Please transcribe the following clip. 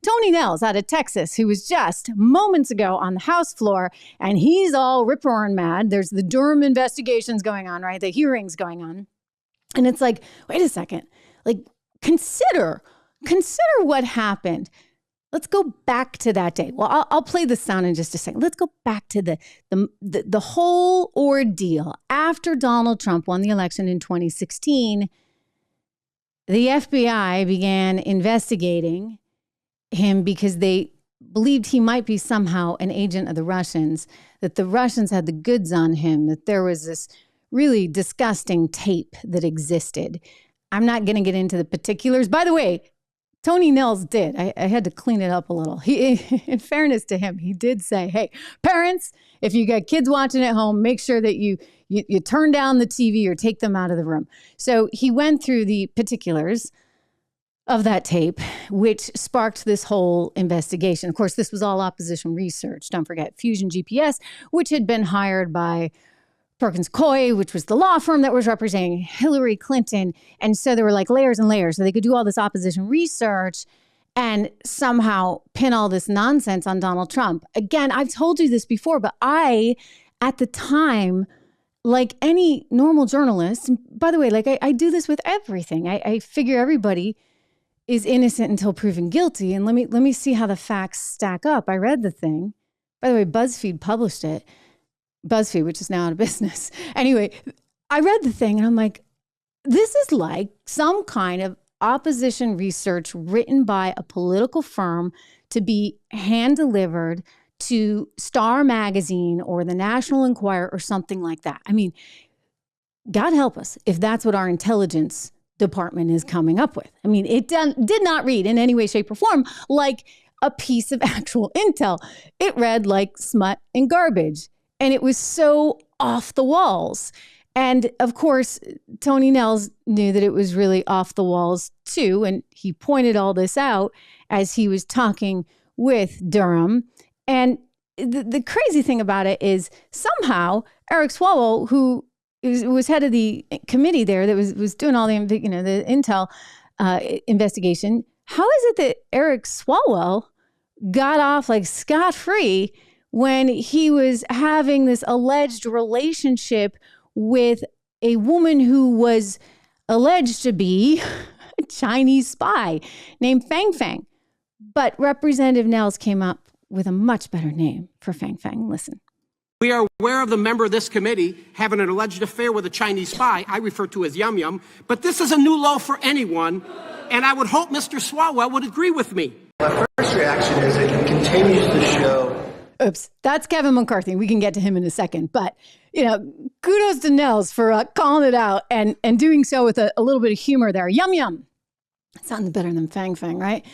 Tony Nels out of Texas, who was just moments ago on the House floor, and he's all rip-roaring mad. There's the Durham investigations going on, right? The hearings going on. And it's like, wait a second, like consider what happened. Let's go back to that day. Well, I'll play the sound in just a second. Let's go back to the whole ordeal after Donald Trump won the election in 2016. The FBI began investigating him because they believed he might be somehow an agent of the Russians, that the Russians had the goods on him, that there was this really disgusting tape that existed. I'm not going to get into the particulars. By the way, Tony Nels did. I had to clean it up a little. He, in fairness to him, he did say, hey, parents, if you got kids watching at home, make sure that you turn down the TV or take them out of the room. So he went through the particulars of that tape, which sparked this whole investigation. Of course, this was all opposition research. Don't forget Fusion GPS, which had been hired by Perkins Coie, which was the law firm that was representing Hillary Clinton. And so there were like layers and layers. So they could do all this opposition research and somehow pin all this nonsense on Donald Trump. Again, I've told you this before, but at the time, like any normal journalist, and by the way, like I do this with everything. I figure everybody is innocent until proven guilty. And let me see how the facts stack up. I read the thing. By the way, BuzzFeed published it. BuzzFeed, which is now out of business. Anyway, I read the thing and I'm like, this is like some kind of opposition research written by a political firm to be hand-delivered to Star Magazine or the National Enquirer or something like that. I mean, God help us if that's what our intelligence department is coming up with. I mean, it did not read in any way, shape, or form like a piece of actual intel. It read like smut and garbage. And it was so off the walls. And of course, Tony Nels knew that it was really off the walls too. And he pointed all this out as he was talking with Durham. And the crazy thing about it is somehow Eric Swalwell, who was head of the committee there that was doing all the intel investigation, how is it that Eric Swalwell got off like scot-free when he was having this alleged relationship with a woman who was alleged to be a Chinese spy named Fang Fang? But Representative Nels came up with a much better name for Fang Fang. Listen. We are aware of the member of this committee having an alleged affair with a Chinese spy, I refer to as Yum Yum, but this is a new low for anyone, and I would hope Mr. Swalwell would agree with me. My first reaction is that he continues to show... Oops, that's Kevin McCarthy. We can get to him in a second. But, kudos to Nels for calling it out and doing so with a little bit of humor there. Yum, yum. Sounds better than Fang Fang, right?